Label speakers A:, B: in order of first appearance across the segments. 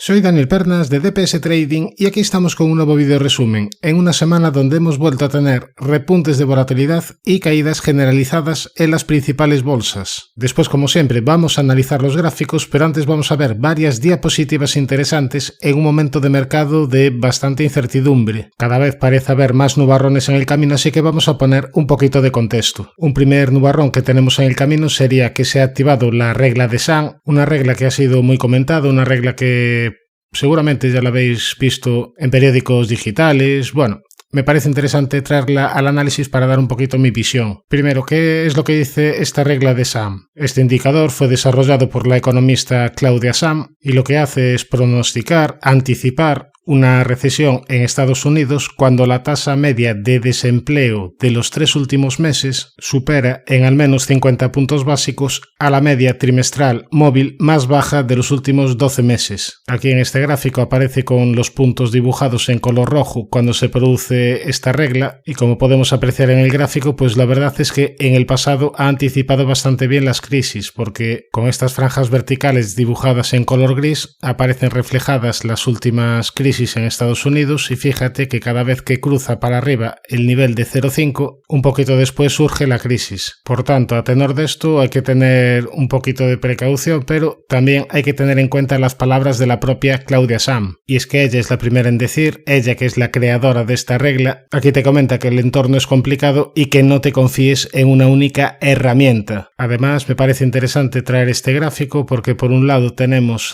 A: Soy Daniel Pernas de DPS Trading y aquí estamos con un nuevo video resumen, en una semana donde hemos vuelto a tener repuntes de volatilidad y caídas generalizadas en las principales bolsas. Después, como siempre, vamos a analizar los gráficos, pero antes vamos a ver varias diapositivas interesantes en un momento de mercado de bastante incertidumbre. Cada vez parece haber más nubarrones en el camino, así que vamos a poner un poquito de contexto. Un primer nubarrón que tenemos en el camino sería que se ha activado la regla de Sun, una regla que ha sido muy comentada, una regla que seguramente ya la habéis visto en periódicos digitales. Bueno, me parece interesante traerla al análisis para dar un poquito mi visión. Primero, ¿qué es lo que dice esta regla de Sun? Este indicador fue desarrollado por la economista Claudia Sahm y lo que hace es pronosticar, anticipar una recesión en Estados Unidos cuando la tasa media de desempleo de los 3 últimos meses supera en al menos 50 puntos básicos a la media trimestral móvil más baja de los últimos 12 meses. Aquí en este gráfico aparece con los puntos dibujados en color rojo cuando se produce esta regla, y como podemos apreciar en el gráfico, pues la verdad es que en el pasado ha anticipado bastante bien las crisis, porque con estas franjas verticales dibujadas en color gris aparecen reflejadas las últimas crisis en Estados Unidos, y fíjate que cada vez que cruza para arriba el nivel de 0,5, un poquito después surge la crisis. Por tanto, a tenor de esto hay que tener un poquito de precaución, pero también hay que tener en cuenta las palabras de la propia Claudia Sahm. Y es que ella es la primera en decir, ella que es la creadora de esta regla, aquí te comenta que el entorno es complicado y que no te confíes en una única herramienta. Además, me parece interesante traer este gráfico porque por un lado tenemos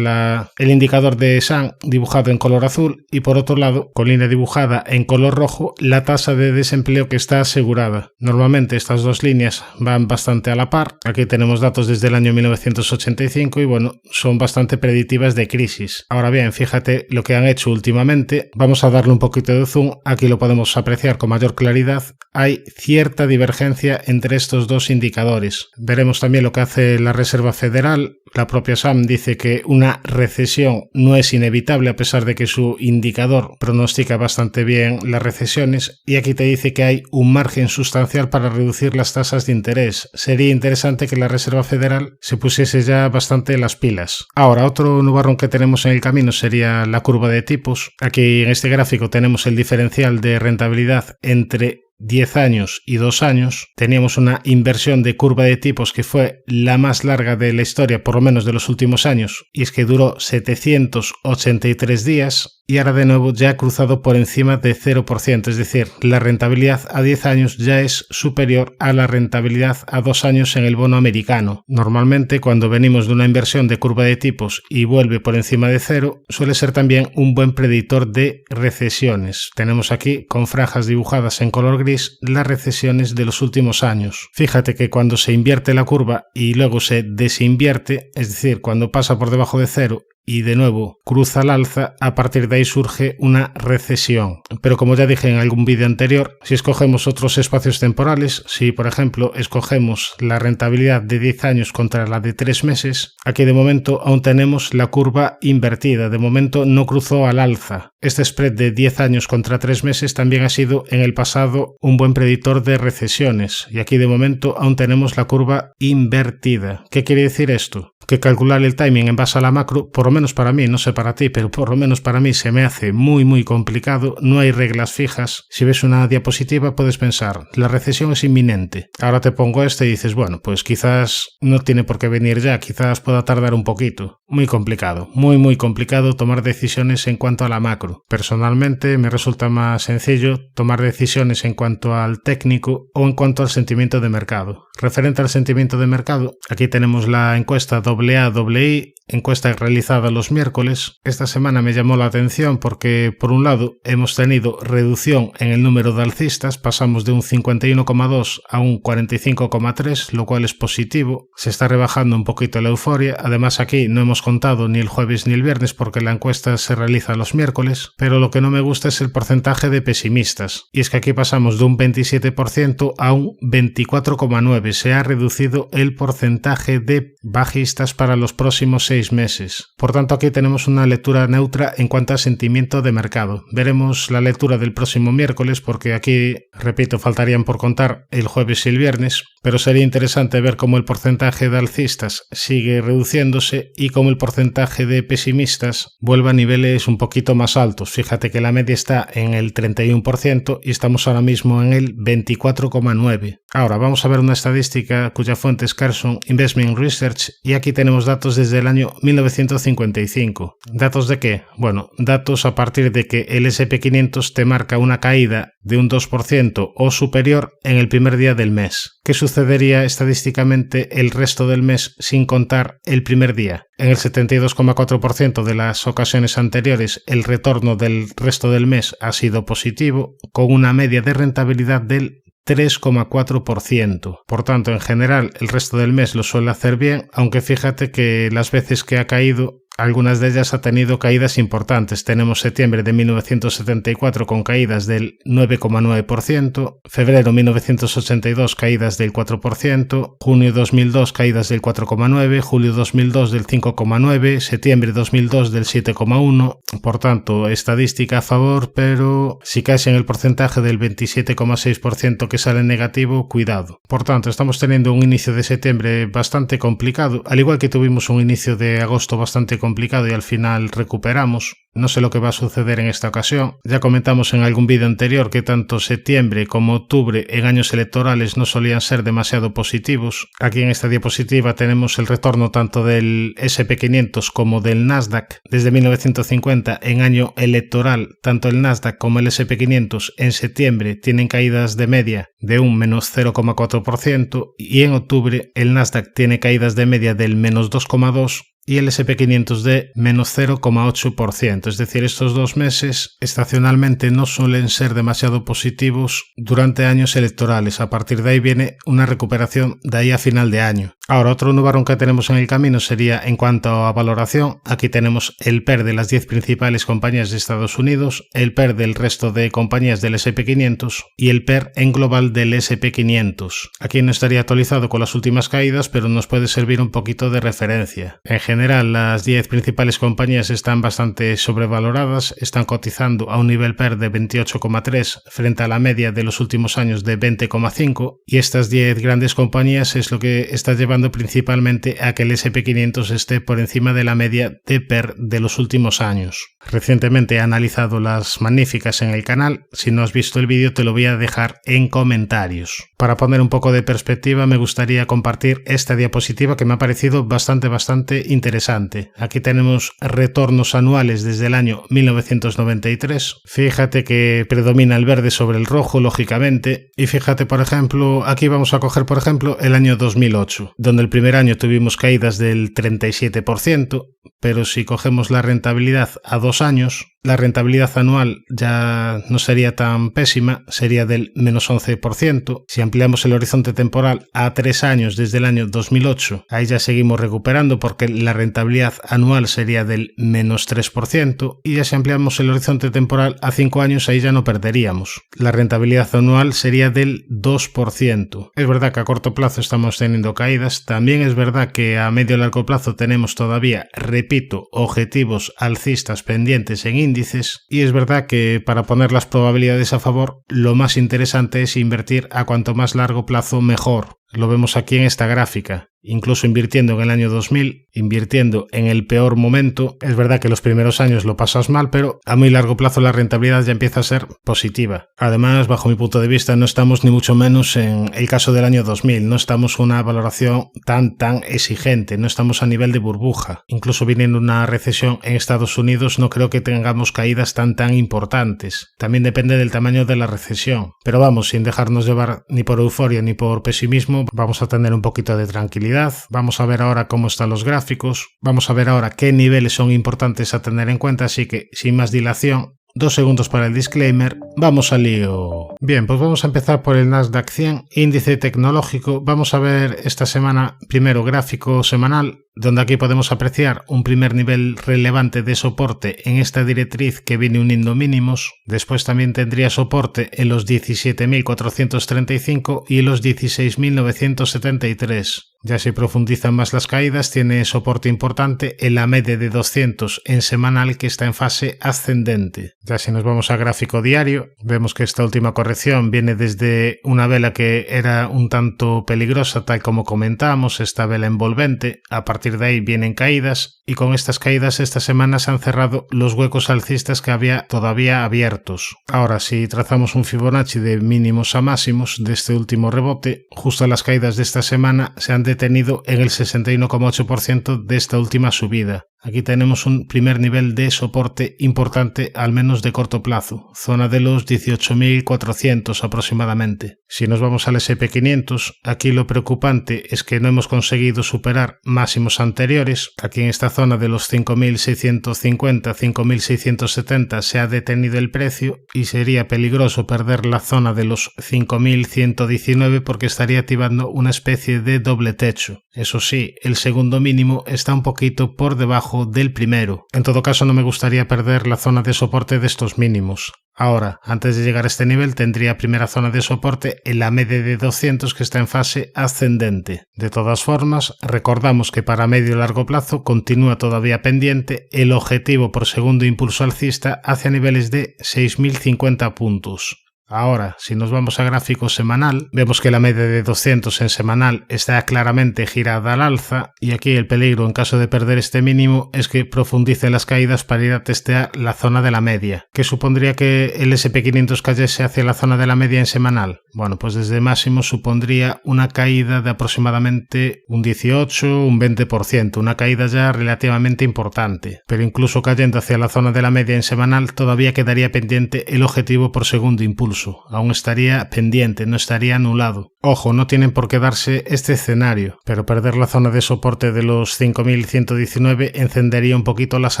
A: el indicador de Sahm dibujado en color azul, y por otro lado, con línea dibujada en color rojo, la tasa de desempleo que está asegurada. Normalmente estas dos líneas van bastante a la par. Aquí tenemos datos desde el año 1985 y bueno, son bastante predictivas de crisis. Ahora bien, fíjate lo que han hecho últimamente. Vamos a darle un poquito de zoom, aquí lo podemos apreciar con mayor claridad. Hay cierta divergencia entre estos dos indicadores. Veremos también lo que hace la Reserva Federal. La propia Sahm dice que una recesión no es inevitable a pesar de que su indicador pronostica bastante bien las recesiones, y aquí te dice que hay un margen sustancial para reducir las tasas de interés. Sería interesante que la Reserva Federal se pusiese ya bastante las pilas. Ahora, otro nubarrón que tenemos en el camino sería la curva de tipos. Aquí en este gráfico tenemos el diferencial de rentabilidad entre 10 años y 2 años. Teníamos una inversión de curva de tipos que fue la más larga de la historia, por lo menos de los últimos años, y es que duró 783 días, y ahora de nuevo ya ha cruzado por encima de 0%, es decir, la rentabilidad a 10 años ya es superior a la rentabilidad a 2 años en el bono americano. Normalmente, cuando venimos de una inversión de curva de tipos y vuelve por encima de 0, suele ser también un buen predictor de recesiones. Tenemos aquí, con franjas dibujadas en color gris, las recesiones de los últimos años. Fíjate que cuando se invierte la curva y luego se desinvierte, es decir, cuando pasa por debajo de 0 y de nuevo cruza al alza, a partir de ahí surge una recesión. Pero como ya dije en algún vídeo anterior, si escogemos otros espacios temporales, si por ejemplo escogemos la rentabilidad de 10 años contra la de 3 meses, aquí de momento aún tenemos la curva invertida, de momento no cruzó al alza. Este spread de 10 años contra 3 meses también ha sido en el pasado un buen predictor de recesiones, y aquí de momento aún tenemos la curva invertida. ¿Qué quiere decir esto? Que calcular el timing en base a la macro, por lo menos para mí, no sé para ti, pero por lo menos para mí se me hace muy complicado. No hay reglas fijas. Si ves una diapositiva puedes pensar, la recesión es inminente. Ahora te pongo y dices, bueno, pues quizás no tiene por qué venir ya, quizás pueda tardar un poquito. Muy complicado, muy complicado tomar decisiones en cuanto a la macro. Personalmente me resulta más sencillo tomar decisiones en cuanto al técnico o en cuanto al sentimiento de mercado. Referente al sentimiento de mercado, aquí tenemos la encuesta AA-II, encuesta realizada los miércoles. Esta semana me llamó la atención porque, por un lado, hemos tenido reducción en el número de alcistas, pasamos de un 51,2 a un 45,3, lo cual es positivo. Se está rebajando un poquito la euforia. Además, aquí no hemos contado ni el jueves ni el viernes porque la encuesta se realiza los miércoles, pero lo que no me gusta es el porcentaje de pesimistas. Y es que aquí pasamos de un 27% a un 24,9. Se ha reducido el porcentaje de bajistas caídas para los próximos 6 meses. Por tanto, aquí tenemos una lectura neutra en cuanto a sentimiento de mercado. Veremos la lectura del próximo miércoles porque aquí, repito, faltarían por contar el jueves y el viernes, pero sería interesante ver cómo el porcentaje de alcistas sigue reduciéndose y cómo el porcentaje de pesimistas vuelve a niveles un poquito más altos. Fíjate que la media está en el 31% y estamos ahora mismo en el 24,9%. Ahora vamos a ver una estadística cuya fuente es Carson Investment Research y aquí tenemos datos desde el año 1955. ¿Datos de qué? Bueno, datos a partir de que el S&P 500 te marca una caída de un 2% o superior en el primer día del mes. ¿Qué sucedería estadísticamente el resto del mes sin contar el primer día? En el 72,4% de las ocasiones anteriores el retorno del resto del mes ha sido positivo, con una media de rentabilidad del 3,4%. Por tanto, en general, el resto del mes lo suele hacer bien, aunque fíjate que las veces que ha caído, algunas de ellas ha tenido caídas importantes. Tenemos septiembre de 1974 con caídas del 9,9%, febrero 1982 caídas del 4%, junio 2002 caídas del 4,9%, julio 2002 del 5,9%, septiembre 2002 del 7,1%. Por tanto, estadística a favor, pero si caes en el porcentaje del 27,6% que sale negativo, cuidado. Por tanto, estamos teniendo un inicio de septiembre bastante complicado, al igual que tuvimos un inicio de agosto bastante complicado y al final recuperamos. No sé lo que va a suceder en esta ocasión. Ya comentamos en algún vídeo anterior que tanto septiembre como octubre en años electorales no solían ser demasiado positivos. Aquí en esta diapositiva tenemos el retorno tanto del S&P 500 como del Nasdaq. Desde 1950 en año electoral, tanto el Nasdaq como el S&P 500 en septiembre tienen caídas de media de un menos 0,4% y en octubre el Nasdaq tiene caídas de media del menos 2,2% y el S&P 500 de menos 0,8%. Es decir, estos 2 meses estacionalmente no suelen ser demasiado positivos durante años electorales. A partir de ahí viene una recuperación de ahí a final de año. Ahora, otro nubarrón que tenemos en el camino sería en cuanto a valoración. Aquí tenemos el PER de las 10 principales compañías de Estados Unidos, el PER del resto de compañías del S&P 500 y el PER en global del S&P 500. Aquí no estaría actualizado con las últimas caídas, pero nos puede servir un poquito de referencia. En general, las 10 principales compañías están bastante sobrevaloradas, están cotizando a un nivel PER de 28,3 frente a la media de los últimos años de 20,5 y estas 10 grandes compañías es lo que está llevando principalmente a que el S&P 500 esté por encima de la media de PER de los últimos años. Recientemente he analizado las magníficas en el canal, si no has visto el vídeo te lo voy a dejar en comentarios. Para poner un poco de perspectiva me gustaría compartir esta diapositiva que me ha parecido bastante interesante. Aquí tenemos retornos anuales desde el año 1993. Fíjate que predomina el verde sobre el rojo, lógicamente. Y fíjate, por ejemplo, aquí vamos a coger, por ejemplo, el año 2008, donde el primer año tuvimos caídas del 37%, pero si cogemos la rentabilidad a 2 años, la rentabilidad anual ya no sería tan pésima, sería del menos 11%. Si ampliamos el horizonte temporal a 3 años desde el año 2008, ahí ya seguimos recuperando porque la rentabilidad anual sería del menos 3%. Y ya si ampliamos el horizonte temporal a 5 años, ahí ya no perderíamos. La rentabilidad anual sería del 2%. Es verdad que a corto plazo estamos teniendo caídas. También es verdad que a medio y largo plazo tenemos todavía, repito, objetivos alcistas pendientes en índices, y es verdad que para poner las probabilidades a favor lo más interesante es invertir a cuanto más largo plazo mejor. Lo vemos aquí en esta gráfica. Incluso invirtiendo en el año 2000, invirtiendo en el peor momento, es verdad que los primeros años lo pasas mal, pero a muy largo plazo la rentabilidad ya empieza a ser positiva. Además, bajo mi punto de vista, no estamos ni mucho menos en el caso del año 2000, no estamos con una valoración tan exigente, no estamos a nivel de burbuja. Incluso viniendo una recesión en Estados Unidos, no creo que tengamos caídas tan importantes. También depende del tamaño de la recesión. Pero vamos, sin dejarnos llevar ni por euforia ni por pesimismo, vamos a tener un poquito de tranquilidad. Vamos a ver ahora cómo están los gráficos, vamos a ver ahora qué niveles son importantes a tener en cuenta, así que sin más dilación, 2 segundos para el disclaimer, vamos al lío. Bien, pues vamos a empezar por el Nasdaq 100, índice tecnológico. Vamos a ver esta semana primero gráfico semanal, donde aquí podemos apreciar un primer nivel relevante de soporte en esta directriz que viene uniendo mínimos. Después también tendría soporte en los 17.435 y los 16.973. Ya si profundizan más las caídas, tiene soporte importante en la media de 200 en semanal, que está en fase ascendente. Ya si nos vamos a gráfico diario, vemos que esta última corrección viene desde una vela que era un tanto peligrosa, tal como comentamos, esta vela envolvente. A partir de ahí vienen caídas, y con estas caídas esta semana se han cerrado los huecos alcistas que había todavía abiertos. Ahora, si trazamos un Fibonacci de mínimos a máximos de este último rebote, justo las caídas de esta semana se han detenido en el 61,8% de esta última subida. Aquí tenemos un primer nivel de soporte importante, al menos de corto plazo, zona de los 18.400 aproximadamente. Si nos vamos al S&P500, aquí lo preocupante es que no hemos conseguido superar máximos anteriores. Aquí en esta zona de los 5.650, 5.670 se ha detenido el precio, y sería peligroso perder la zona de los 5.119 porque estaría activando una especie de doble techo. Eso sí, el segundo mínimo está un poquito por debajo del primero. En todo caso, no me gustaría perder la zona de soporte de estos mínimos. Ahora, antes de llegar a este nivel, tendría primera zona de soporte en la media de 200, que está en fase ascendente. De todas formas, recordamos que para medio y largo plazo continúa todavía pendiente el objetivo por segundo impulso alcista hacia niveles de 6.050 puntos. Ahora, si nos vamos a gráfico semanal, vemos que la media de 200 en semanal está claramente girada al alza, y aquí el peligro en caso de perder este mínimo es que profundice las caídas para ir a testear la zona de la media. ¿Qué supondría que el S&P500 cayese hacia la zona de la media en semanal? Bueno, pues desde máximo supondría una caída de aproximadamente un 18, un 20%, una caída ya relativamente importante. Pero incluso cayendo hacia la zona de la media en semanal, todavía quedaría pendiente el objetivo por segundo impulso. Aún estaría pendiente, no estaría anulado. Ojo, no tienen por qué darse este escenario, pero perder la zona de soporte de los 5.119 encendería un poquito las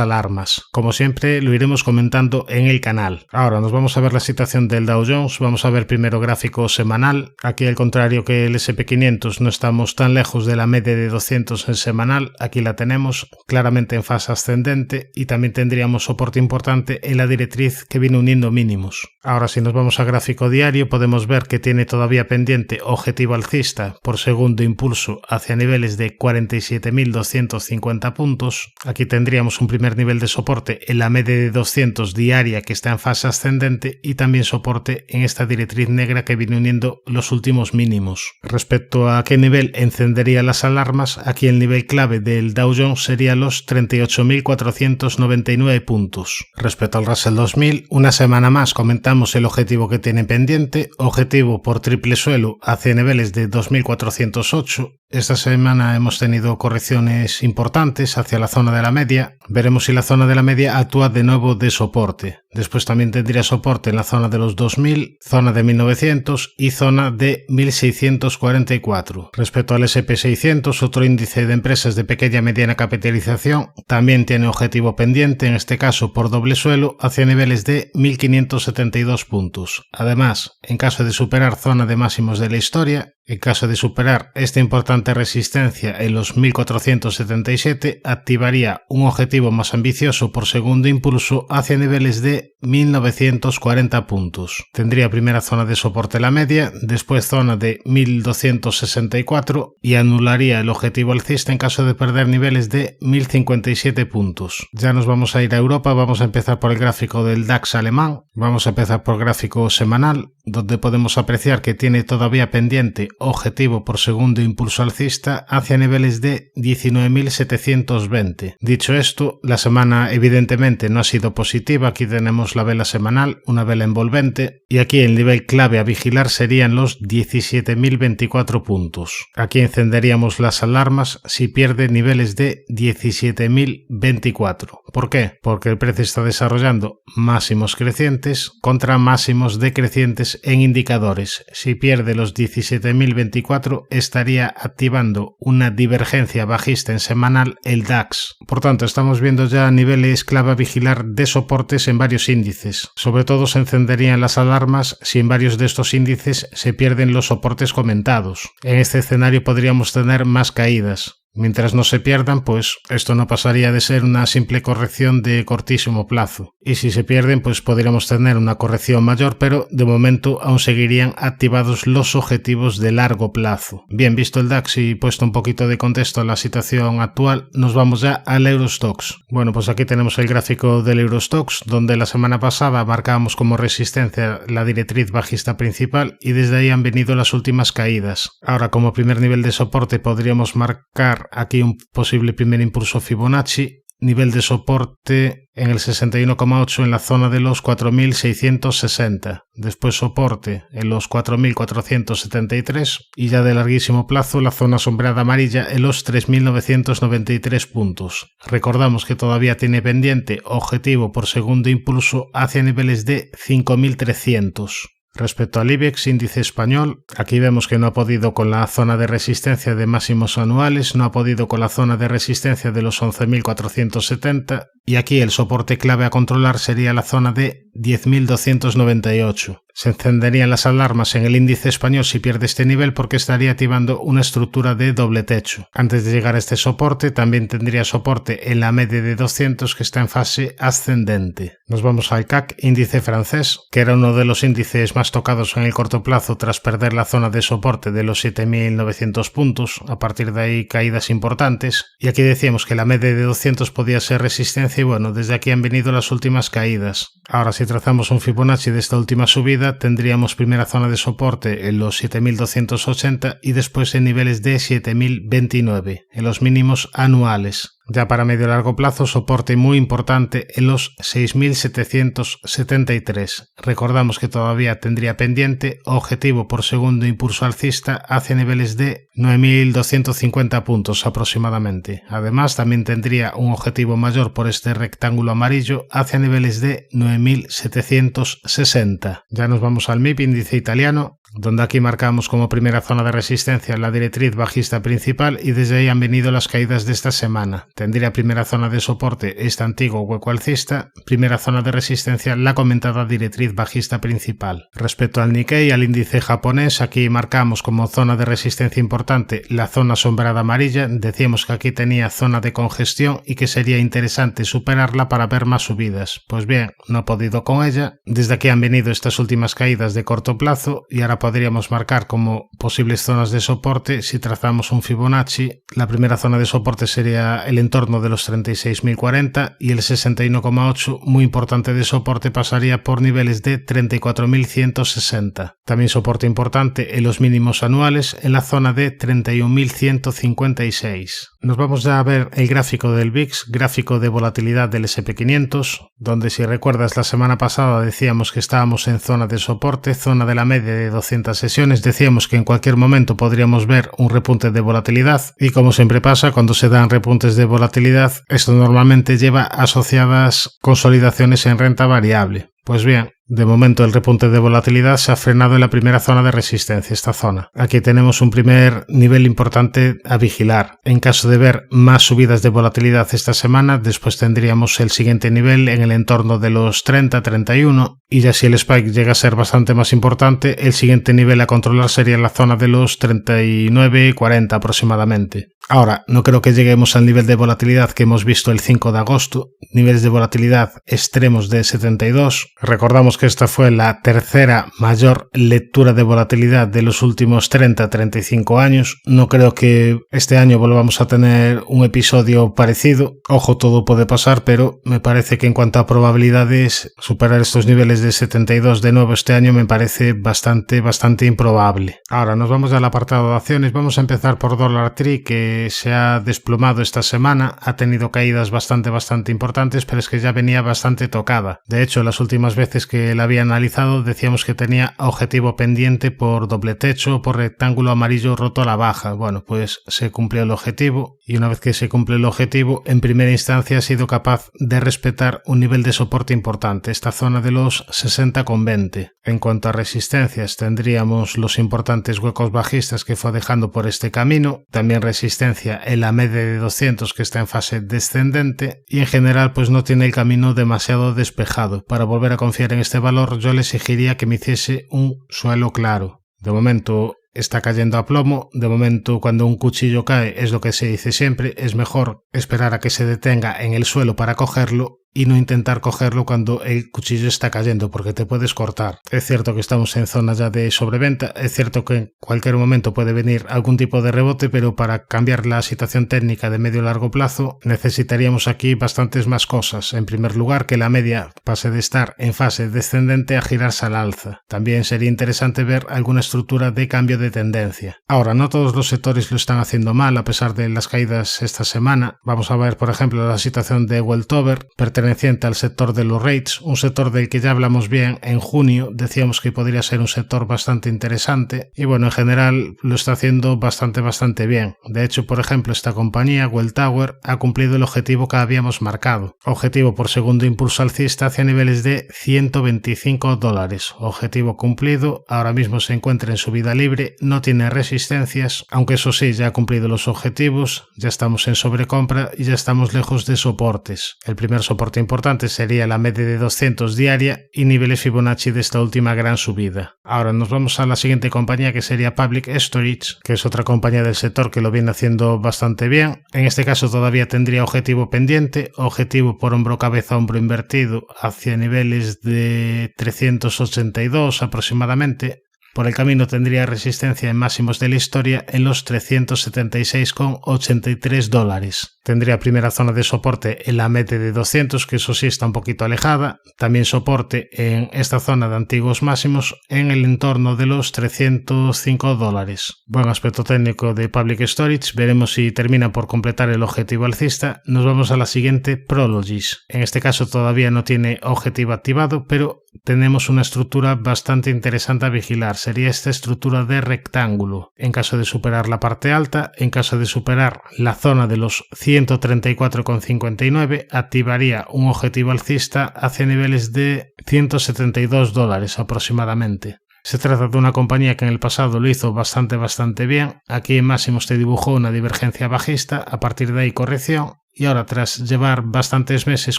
A: alarmas. Como siempre, lo iremos comentando en el canal. Ahora nos vamos a ver la situación del Dow Jones. Vamos a ver primero gráfico semanal. Aquí, al contrario que el S&P500, no estamos tan lejos de la media de 200 en semanal. Aquí la tenemos claramente en fase ascendente, y también tendríamos soporte importante en la directriz que viene uniendo mínimos. Ahora, si nos vamos a gráfico diario, podemos ver que tiene todavía pendiente objetivo alcista por segundo impulso hacia niveles de 47.250 puntos. Aquí tendríamos un primer nivel de soporte en la media de 200 diaria, que está en fase ascendente, y también soporte en esta directriz negra que viene uniendo los últimos mínimos. Respecto a qué nivel encendería las alarmas, aquí el nivel clave del Dow Jones sería los 38.499 puntos. Respecto al Russell 2000, una semana más comentamos el objetivo que tiene pendiente, objetivo por triple suelo hacia niveles de 2.408. Esta semana hemos tenido correcciones importantes hacia la zona de la media. Veremos si la zona de la media actúa de nuevo de soporte. Después también tendría soporte en la zona de los 2.000, zona de 1.900 y zona de 1.644. Respecto al S&P 600, otro índice de empresas de pequeña y mediana capitalización, también tiene objetivo pendiente, en este caso por doble suelo, hacia niveles de 1.572 puntos. Además, en caso de superar zona de máximos de la historia, en caso de superar esta importante resistencia en los 1477, activaría un objetivo más ambicioso por segundo impulso hacia niveles de 1940 puntos. Tendría primera zona de soporte la media, después zona de 1264 y anularía el objetivo alcista en caso de perder niveles de 1057 puntos. Ya nos vamos a ir a Europa, vamos a empezar por el gráfico del DAX alemán, vamos a empezar por gráfico semanal, donde podemos apreciar que tiene todavía pendiente objetivo por segundo impulso alcista hacia niveles de 19.720. Dicho esto, la semana evidentemente no ha sido positiva. Aquí tenemos la vela semanal, una vela envolvente, y aquí el nivel clave a vigilar serían los 17.024 puntos. Aquí encenderíamos las alarmas si pierde niveles de 17.024. ¿Por qué? Porque el precio está desarrollando máximos crecientes contra máximos decrecientes en indicadores. Si pierde los 17.024, estaría activando una divergencia bajista en semanal el DAX. Por tanto, estamos viendo ya niveles clave a vigilar de soportes en varios índices. Sobre todo se encenderían las alarmas si en varios de estos índices se pierden los soportes comentados. En este escenario podríamos tener más caídas. Mientras no se pierdan, pues esto no pasaría de ser una simple corrección de cortísimo plazo. Y si se pierden, pues podríamos tener una corrección mayor, pero de momento aún seguirían activados los objetivos de largo plazo. Bien, visto el DAX y puesto un poquito de contexto a la situación actual, nos vamos ya al Eurostoxx. Bueno, pues aquí tenemos el gráfico del Eurostoxx, donde la semana pasada marcábamos como resistencia la directriz bajista principal y desde ahí han venido las últimas caídas. Ahora, como primer nivel de soporte podríamos marcar aquí un posible primer impulso Fibonacci, nivel de soporte en el 61,8 en la zona de los 4.660, después soporte en los 4.473 y ya de larguísimo plazo la zona sombreada amarilla en los 3.993 puntos. Recordamos que todavía tiene pendiente objetivo por segundo impulso hacia niveles de 5.300. Respecto al IBEX, índice español, aquí vemos que no ha podido con la zona de resistencia de máximos anuales, no ha podido con la zona de resistencia de los 11.470 y aquí el soporte clave a controlar sería la zona de 10.298. Se encenderían las alarmas en el índice español si pierde este nivel porque estaría activando una estructura de doble techo. Antes de llegar a este soporte también tendría soporte en la media de 200 que está en fase ascendente. Nos vamos al CAC, índice francés, que era uno de los índices más tocados en el corto plazo tras perder la zona de soporte de los 7.900 puntos, a partir de ahí caídas importantes, y aquí decíamos que la media de 200 podía ser resistencia y bueno, desde aquí han venido las últimas caídas. Ahora si trazamos un Fibonacci de esta última subida, tendríamos primera zona de soporte en los 7.280 y después en niveles de 7.029, en los mínimos anuales. Ya para medio y largo plazo, soporte muy importante en los 6.773. Recordamos que todavía tendría pendiente objetivo por segundo impulso alcista hacia niveles de 9.250 puntos aproximadamente. Además, también tendría un objetivo mayor por este rectángulo amarillo hacia niveles de 9.760. Ya nos vamos al MIB, índice italiano, donde aquí marcamos como primera zona de resistencia la directriz bajista principal y desde ahí han venido las caídas de esta semana. Tendría primera zona de soporte este antiguo hueco alcista, primera zona de resistencia la comentada directriz bajista principal. Respecto al Nikkei, al índice japonés, aquí marcamos como zona de resistencia importante la zona sombreada amarilla, decíamos que aquí tenía zona de congestión y que sería interesante superarla para ver más subidas. Pues bien, no ha podido con ella, desde aquí han venido estas últimas caídas de corto plazo y ahora podríamos marcar como posibles zonas de soporte si trazamos un Fibonacci. La primera zona de soporte sería el entorno de los 36.040 y el 61,8 muy importante de soporte pasaría por niveles de 34.160. También soporte importante en los mínimos anuales en la zona de 31.156. Nos vamos ya a ver el gráfico del VIX, gráfico de volatilidad del SP500, donde si recuerdas la semana pasada decíamos que estábamos en zona de soporte, zona de la media de 200 sesiones, decíamos que en cualquier momento podríamos ver un repunte de volatilidad y como siempre pasa cuando se dan repuntes de volatilidad, esto normalmente lleva asociadas consolidaciones en renta variable. Pues bien, de momento el repunte de volatilidad se ha frenado en la primera zona de resistencia, esta zona. Aquí tenemos un primer nivel importante a vigilar. En caso de ver más subidas de volatilidad esta semana, después tendríamos el siguiente nivel en el entorno de los 30-31 y ya si el spike llega a ser bastante más importante, el siguiente nivel a controlar sería la zona de los 39-40 aproximadamente. Ahora, no creo que lleguemos al nivel de volatilidad que hemos visto el 5 de agosto, niveles de volatilidad extremos de 72. Recordamos que esta fue la tercera mayor lectura de volatilidad de los últimos 30-35 años. No creo que este año volvamos a tener un episodio parecido. Ojo, todo puede pasar, pero me parece que en cuanto a probabilidades, superar estos niveles de 72 de nuevo este año me parece bastante improbable. Ahora nos vamos al apartado de acciones. Vamos a empezar por Dollar Tree, que se ha desplomado esta semana, ha tenido caídas bastante importantes, pero es que ya venía bastante tocada. De hecho, las últimas veces que la había analizado decíamos que tenía objetivo pendiente por doble techo, por rectángulo amarillo roto a la baja. Bueno, pues se cumplió el objetivo y una vez que se cumple el objetivo, en primera instancia ha sido capaz de respetar un nivel de soporte importante, esta zona de los 60,20. En cuanto a resistencias, tendríamos los importantes huecos bajistas que fue dejando por este camino, también resistencia en la media de 200 que está en fase descendente y en general pues no tiene el camino demasiado despejado. Para volver a confiar en este valor yo le exigiría que me hiciese un suelo claro. De momento está cayendo a plomo. De momento, cuando un cuchillo cae, es lo que se dice siempre, es mejor esperar a que se detenga en el suelo para cogerlo y no intentar cogerlo cuando el cuchillo está cayendo, porque te puedes cortar. Es cierto que estamos en zona ya de sobreventa, es cierto que en cualquier momento puede venir algún tipo de rebote, pero para cambiar la situación técnica de medio a largo plazo necesitaríamos aquí bastantes más cosas. En primer lugar, que la media pase de estar en fase descendente a girarse al alza. También sería interesante ver alguna estructura de cambio de tendencia. Ahora, no todos los sectores lo están haciendo mal a pesar de las caídas esta semana. Vamos a ver, por ejemplo, la situación de Weltover, perteneciente al sector de los rates, un sector del que ya hablamos bien en junio, decíamos que podría ser un sector bastante interesante y bueno, en general lo está haciendo bastante bien. De hecho, por ejemplo, esta compañía, Welltower, ha cumplido el objetivo que habíamos marcado. Objetivo por segundo impulso alcista hacia niveles de $125. Objetivo cumplido, ahora mismo se encuentra en subida libre, no tiene resistencias, aunque eso sí, ya ha cumplido los objetivos, ya estamos en sobrecompra y ya estamos lejos de soportes. El primer soporte importante sería la media de 200 diaria y niveles Fibonacci de esta última gran subida. Ahora nos vamos a la siguiente compañía, que sería Public Storage, que es otra compañía del sector que lo viene haciendo bastante bien. En este caso todavía tendría objetivo pendiente, objetivo por hombro cabeza hombro invertido hacia niveles de 382 aproximadamente. Por el camino tendría resistencia en máximos de la historia en los $376,83. Tendría primera zona de soporte en la media de 200, que eso sí está un poquito alejada. También soporte en esta zona de antiguos máximos en el entorno de los $305. Buen aspecto técnico de Public Storage. Veremos si termina por completar el objetivo alcista. Nos vamos a la siguiente, Prologis. En este caso todavía no tiene objetivo activado, pero tenemos una estructura bastante interesante a vigilar. Sería esta estructura de rectángulo. En caso de superar la parte alta, en caso de superar la zona de los 134,59, activaría un objetivo alcista hacia niveles de $172 aproximadamente. Se trata de una compañía que en el pasado lo hizo bastante bien. Aquí en máximos te dibujó una divergencia bajista, a partir de ahí corrección. Y ahora, tras llevar bastantes meses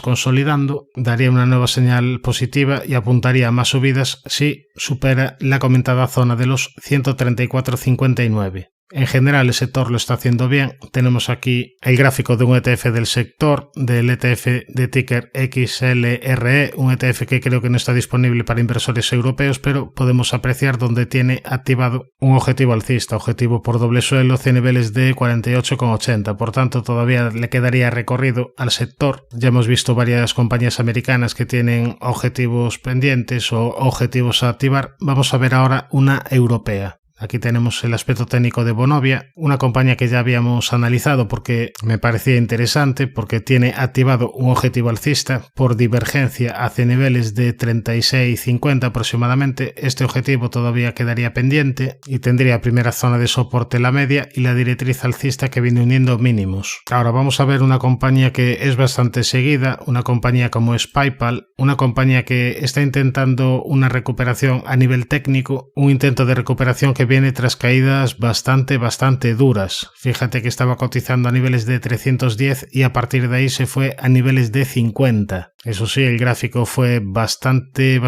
A: consolidando, daría una nueva señal positiva y apuntaría a más subidas si supera la comentada zona de los 134,59. En general el sector lo está haciendo bien. Tenemos aquí el gráfico de un ETF del sector, del ETF de ticker XLRE, un ETF que creo que no está disponible para inversores europeos, pero podemos apreciar donde tiene activado un objetivo alcista, objetivo por doble suelo hacia niveles de 48,80. Por tanto, todavía le quedaría recorrido al sector. Ya hemos visto varias compañías americanas que tienen objetivos pendientes o objetivos a activar. Vamos a ver ahora una europea. Aquí tenemos el aspecto técnico de Vonovia, una compañía que ya habíamos analizado porque me parecía interesante, porque tiene activado un objetivo alcista por divergencia hacia niveles de 36,50 aproximadamente. Este objetivo todavía quedaría pendiente y tendría primera zona de soporte la media y la directriz alcista que viene uniendo mínimos. Ahora vamos a ver una compañía que es bastante seguida, una compañía como es PayPal, una compañía que está intentando una recuperación a nivel técnico, un intento de recuperación que viene tras caídas bastante duras. Fíjate que estaba cotizando a niveles de 310 y a partir de ahí se fue a niveles de 50. Eso sí, el gráfico fue bastante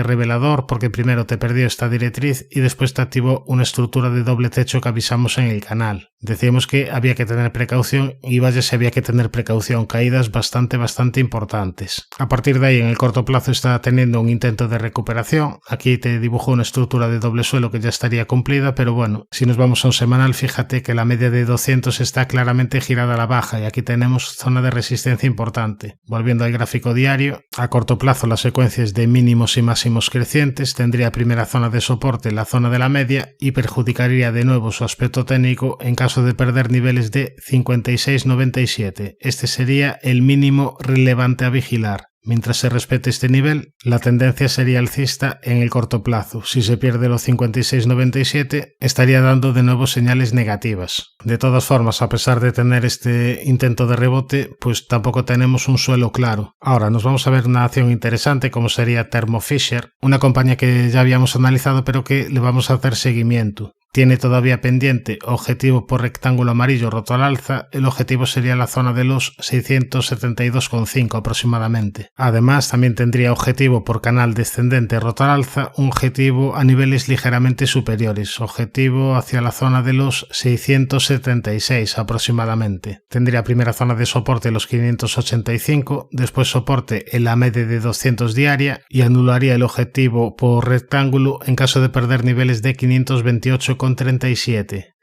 A: revelador, porque primero te perdió esta directriz y después te activó una estructura de doble techo que avisamos en el canal. Decíamos que había que tener precaución y vaya si había que tener precaución, caídas bastante importantes. A partir de ahí, en el corto plazo está teniendo un intento de recuperación. Aquí te dibujó una estructura de doble suelo que ya estaría cumplida, pero bueno, si nos vamos a un semanal, fíjate que la media de 200 está claramente girada a la baja y aquí tenemos zona de resistencia importante. Volviendo al gráfico diario, a corto plazo las secuencias de mínimos y máximos crecientes, tendría primera zona de soporte la zona de la media y perjudicaría de nuevo su aspecto técnico en caso de perder niveles de 56,97. Este sería el mínimo relevante a vigilar. Mientras se respete este nivel, la tendencia sería alcista en el corto plazo. Si se pierde los 56,97, estaría dando de nuevo señales negativas. De todas formas, a pesar de tener este intento de rebote, pues tampoco tenemos un suelo claro. Ahora nos vamos a ver una acción interesante como sería Thermo Fisher, una compañía que ya habíamos analizado pero que le vamos a hacer seguimiento. tiene todavía pendiente objetivo por rectángulo amarillo roto al alza, el objetivo sería la zona de los 672,5 aproximadamente. Además, también tendría objetivo por canal descendente roto al alza, un objetivo a niveles ligeramente superiores, objetivo hacia la zona de los 676 aproximadamente. Tendría primera zona de soporte los 585, después soporte en la media de 200 diaria y anularía el objetivo por rectángulo en caso de perder niveles de 528,37.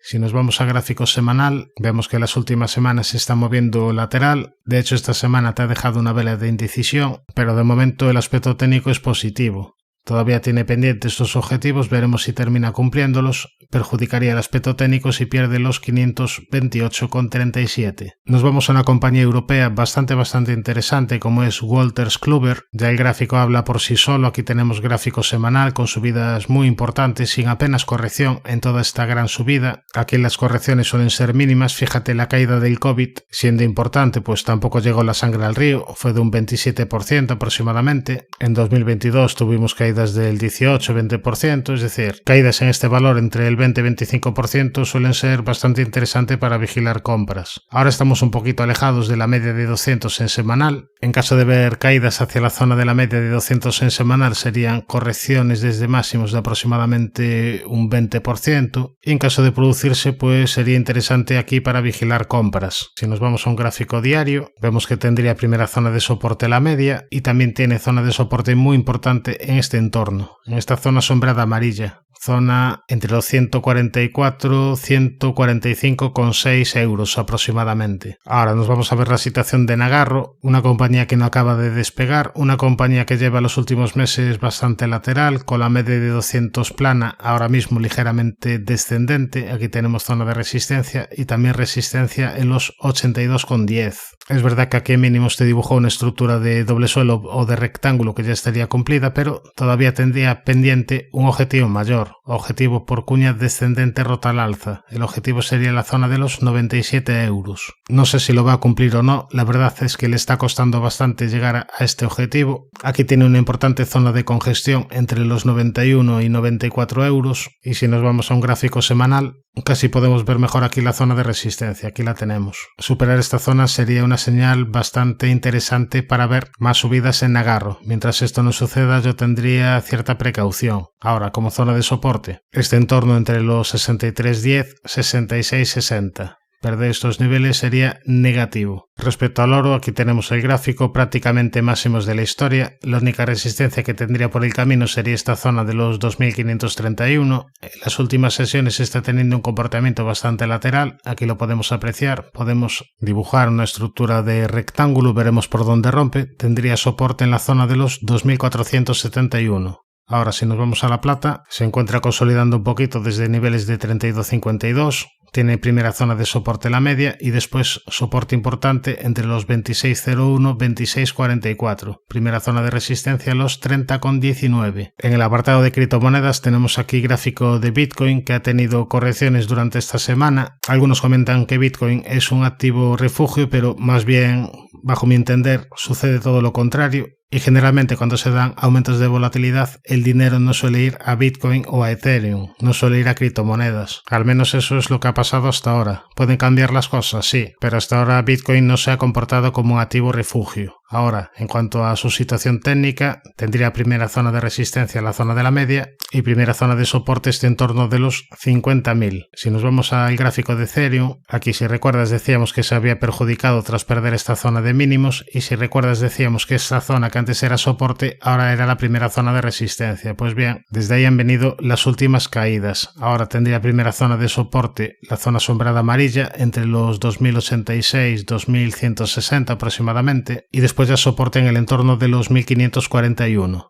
A: Si nos vamos a gráfico semanal, vemos que las últimas semanas se está moviendo lateral. De hecho, esta semana te ha dejado una vela de indecisión, pero de momento el aspecto técnico es positivo. Todavía tiene pendientes estos objetivos, veremos si termina cumpliéndolos. Perjudicaría el aspecto técnico si pierde los 528,37. Nos vamos a una compañía europea bastante interesante como es Wolters Kluwer. Ya el gráfico habla por sí solo, aquí tenemos gráfico semanal con subidas muy importantes sin apenas corrección en toda esta gran subida. Aquí las correcciones suelen ser mínimas, fíjate la caída del COVID siendo importante, pues tampoco llegó la sangre al río, fue de un 27% aproximadamente. En 2022 tuvimos caídas del 18-20%, es decir, caídas en este valor entre el 20-25% suelen ser bastante interesantes para vigilar compras. Ahora estamos un poquito alejados de la media de 200 en semanal. En caso de ver caídas hacia la zona de la media de 200 en semanal serían correcciones desde máximos de aproximadamente un 20%. Y en caso de producirse, pues sería interesante aquí para vigilar compras. Si nos vamos a un gráfico diario, vemos que tendría primera zona de soporte la media y también tiene zona de soporte muy importante en este entorno, en esta zona sombreada amarilla, zona entre los 145,6 euros aproximadamente. Ahora nos vamos a ver la situación de Nagarro, una compañía que no acaba de despegar, una compañía que lleva los últimos meses bastante lateral, con la media de 200 plana, ahora mismo ligeramente descendente. Aquí tenemos zona de resistencia y también resistencia en los 82,10. Es verdad que aquí mínimos te dibujó una estructura de doble suelo o de rectángulo que ya estaría cumplida, pero todavía tendría pendiente un objetivo mayor, objetivo por cuña descendente rota al alza. El objetivo sería la zona de los 97 euros. No sé si lo va a cumplir o no, la verdad es que le está costando bastante llegar a este objetivo. Aquí tiene una importante zona de congestión entre los 91 y 94 euros y si nos vamos a un gráfico semanal, casi podemos ver mejor aquí la zona de resistencia, aquí la tenemos. Superar esta zona sería una señal bastante interesante para ver más subidas en Nagarro. Mientras esto no suceda, yo tendría cierta precaución. Ahora, como zona de soporte, este entorno entre los 63,10 y 66,60. Perder estos niveles sería negativo. Respecto al oro, aquí tenemos el gráfico prácticamente máximos de la historia. La única resistencia que tendría por el camino sería esta zona de los 2531. En las últimas sesiones está teniendo un comportamiento bastante lateral. Aquí lo podemos apreciar. Podemos dibujar una estructura de rectángulo. Veremos por dónde rompe. Tendría soporte en la zona de los 2471. Ahora, si nos vamos a la plata, se encuentra consolidando un poquito desde niveles de 32,52. Tiene primera zona de soporte la media y después soporte importante entre los 26,01 y 26,44. Primera zona de resistencia los 30,19. En el apartado de criptomonedas tenemos aquí gráfico de Bitcoin que ha tenido correcciones durante esta semana. Algunos comentan que Bitcoin es un activo refugio, pero más bien, bajo mi entender, sucede todo lo contrario. Y generalmente cuando se dan aumentos de volatilidad, el dinero no suele ir a Bitcoin o a Ethereum, no suele ir a criptomonedas. Al menos eso es lo que ha pasado hasta ahora. Pueden cambiar las cosas, sí, pero hasta ahora Bitcoin no se ha comportado como un activo refugio. Ahora, en cuanto a su situación técnica, tendría primera zona de resistencia la zona de la media y primera zona de soporte este en torno de los 50.000. Si nos vamos al gráfico de Ethereum, aquí si recuerdas decíamos que se había perjudicado tras perder esta zona de mínimos y si recuerdas decíamos que esta zona que antes era soporte ahora era la primera zona de resistencia. Pues bien, desde ahí han venido las últimas caídas. Ahora tendría primera zona de soporte la zona sombrada amarilla entre los 2086 y 2160 aproximadamente y después ya soporte en el entorno de los 1541.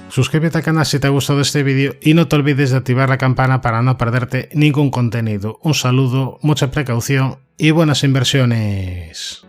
A: Suscríbete al canal si te ha gustado este vídeo y no te olvides de activar la campana para no perderte ningún contenido. Un saludo, mucha precaución y buenas inversiones.